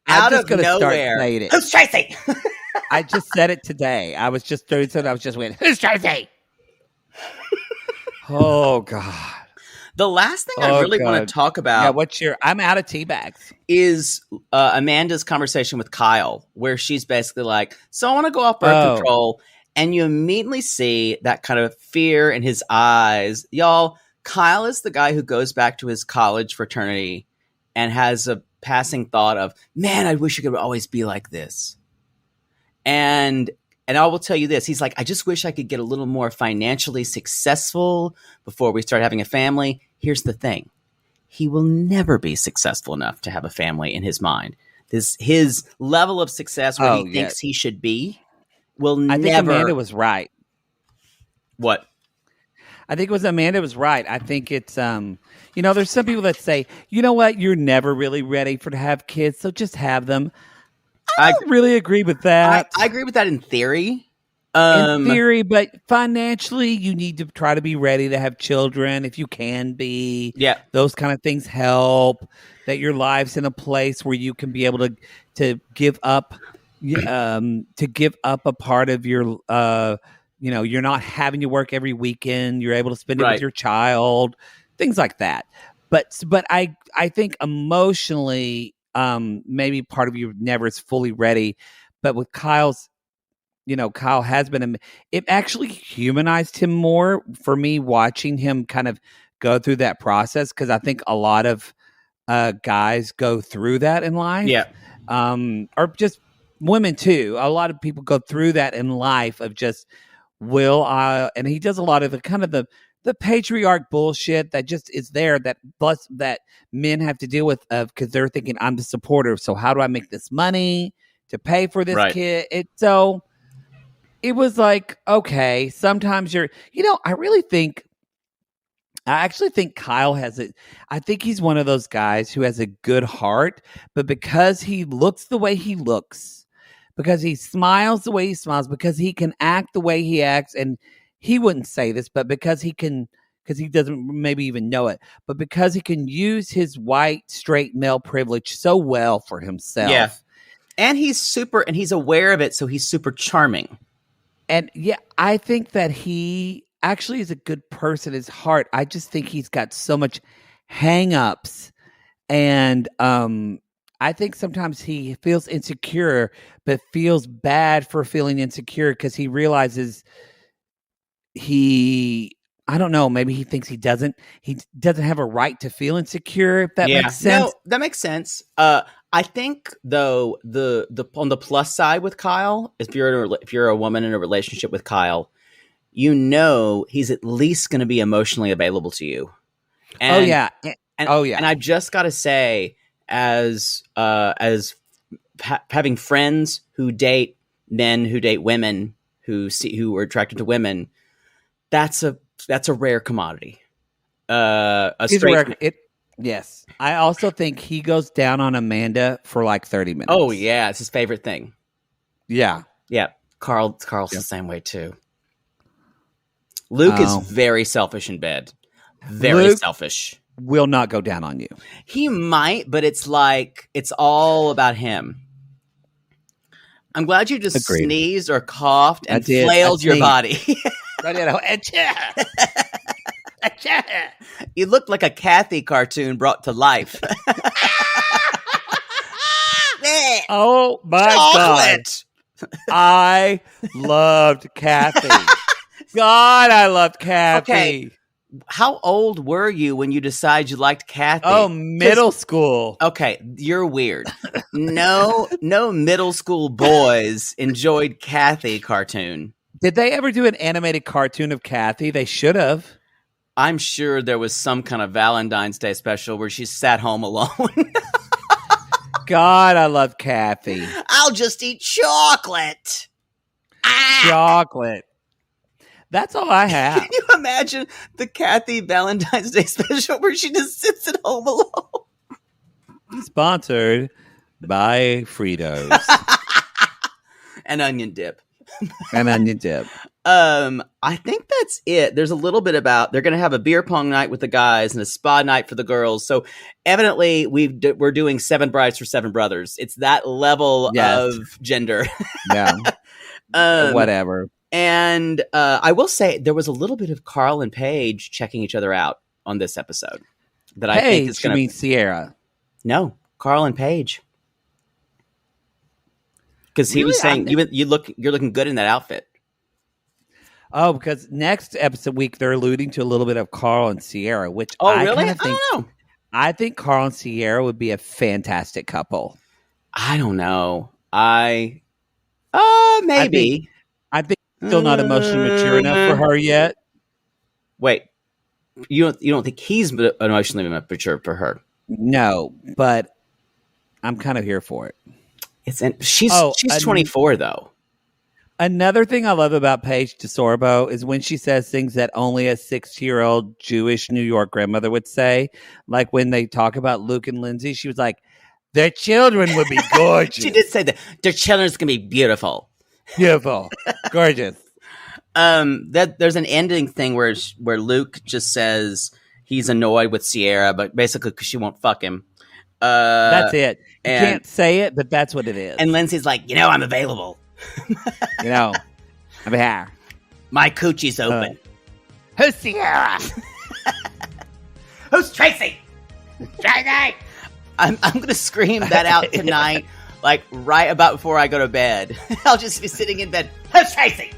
I'm just going to start saying it. Who's Tracy? I just said it today. I was just doing something. I was just waiting. Who's Tracy? Oh God! The last thing I really want to talk about. Yeah, I'm out of tea bags. Is Amanda's conversation with Kyle, where she's basically like, "So I want to go off birth control, And you immediately see that kind of fear in his eyes. Y'all, Kyle is the guy who goes back to his college fraternity and has a passing thought of, man, I wish I could always be like this. And I will tell you this. He's like, I just wish I could get a little more financially successful before we start having a family. Here's the thing. He will never be successful enough to have a family in his mind. His level of success where he thinks he should be will never. I think Amanda was right. What? I think Amanda was right. I think it's, there's some people that say, you know what, you're never really ready to have kids, so just have them. I don't really agree with that. I agree with that in theory. But financially, you need to try to be ready to have children if you can be. Yeah. Those kind of things help, that your life's in a place where you can be able to give up a part of your, you're not having to work every weekend. You're able to spend it with your child, things like that. But I think emotionally, maybe part of you never is fully ready. But with Kyle's, Kyle has been, it actually humanized him more for me watching him kind of go through that process. Cause I think a lot of guys go through that in life. Yeah. Or just women too. A lot of people go through that in life of just, and he does a lot of the kind of the patriarch bullshit that just is there that men have to deal with because they're thinking I'm the supporter. So how do I make this money to pay for this kid? It was like, okay, sometimes I actually think Kyle has it. I think he's one of those guys who has a good heart, but because he looks the way he looks, because he smiles the way he smiles, because he can act the way he acts, and he wouldn't say this, but because he doesn't maybe even know it, but because he can use his white, straight male privilege so well for himself. Yeah. And he's aware of it, so he's super charming. And yeah, I think that he actually is a good person, his heart. I just think he's got so much hang-ups. And I think sometimes he feels insecure, but feels bad for feeling insecure because he realizes I don't know, maybe he thinks he doesn't have a right to feel insecure, if that makes sense. No, that makes sense. I think though on the plus side with Kyle, if you're a woman in a relationship with Kyle, he's at least going to be emotionally available to you. And, and I've just got to say, as having friends who date men who date women who are attracted to women, that's a rare commodity. Yes. I also think he goes down on Amanda for like 30 minutes. Oh yeah, it's his favorite thing. Yeah. Yeah. Carl's the same way too. Luke is very selfish in bed. Very selfish. Will not go down on you. He might, but it's like it's all about him. I'm glad you just sneezed or coughed and flailed your body. I did. You looked like a Kathy cartoon brought to life. Oh my God. I loved Kathy. God, I loved Kathy. Okay. How old were you when you decided you liked Kathy? Oh, middle school. Okay, you're weird. No middle school boys enjoyed Kathy cartoon. Did they ever do an animated cartoon of Kathy? They should have. I'm sure there was some kind of Valentine's Day special where she sat home alone. God, I love Kathy. I'll just eat chocolate. Chocolate. That's all I have. Can you imagine the Kathy Valentine's Day special where she just sits at home alone? Sponsored by Fritos. And onion dip. I think that's it. There's a little bit about they're going to have a beer pong night with the guys and a spa night for the girls. So evidently we're doing 7 brides for 7 brothers. It's that level of gender. Yeah. Whatever. And I will say there was a little bit of Carl and Paige checking each other out on this episode. That I think is going to mean Sierra. No, Carl and Paige. Because he was saying you're looking good in that outfit. Oh, because next episode week they're alluding to a little bit of Carl and Sierra, which Oh, really? I don't know. I think Carl and Sierra would be a fantastic couple. I don't know. Maybe. I think still not emotionally mature enough for her yet. Wait, you don't think he's emotionally mature for her? No, but I'm kind of here for it. She's 24 though. Another thing I love about Paige DeSorbo is when she says things that only a 60-year-old Jewish New York grandmother would say. Like when they talk about Luke and Lindsay, she was like, their children would be gorgeous. She did say that. Their children's going to be beautiful. Beautiful. Gorgeous. There's an ending thing where Luke just says he's annoyed with Sierra, but basically because she won't fuck him. That's it. You can't say it, but that's what it is. And Lindsay's like, I'm available. I'm here. My coochie's open. Who's Sierra? Who's Tracy? Tracy! I'm going to scream that out tonight, like right about before I go to bed. I'll just be sitting in bed. Who's Tracy?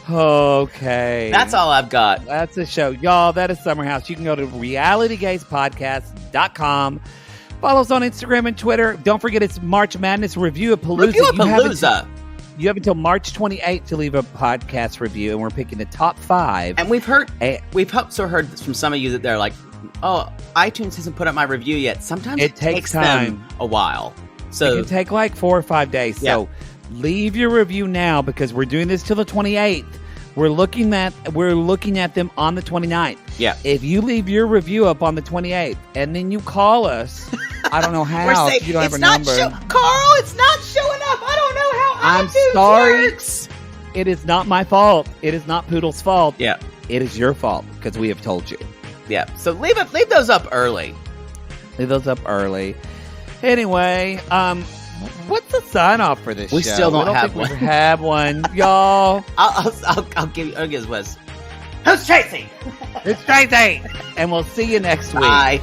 Okay. That's all I've got. That's a show. Y'all, that is Summer House. You can go to realitygazepodcast.com. Follow us on Instagram and Twitter. Don't forget it's March Madness Review of Palooza. You have until March 28th to leave a podcast review, and we're picking the top 5. And we've heard from some of you that they're like, oh, iTunes hasn't put up my review yet. Sometimes it takes them a while. So it can take like 4 or 5 days. Yeah. So leave your review now because we're doing this till the 28th. We're looking at them on the 29th. Yeah. If you leave your review up on the 28th and then you call us, I don't know how. You don't have a number. Carl, it's not showing up. I don't know how I'm sorry. Works. It is not my fault. It is not Poodle's fault. Yeah. It is your fault because we have told you. Yeah. So leave those up early. Leave those up early. Anyway, what's the sign off for this show? We still don't have one. We have one, y'all. I'll give this was. Who's Tracy? It's Tracy. And we'll see you next week. Bye.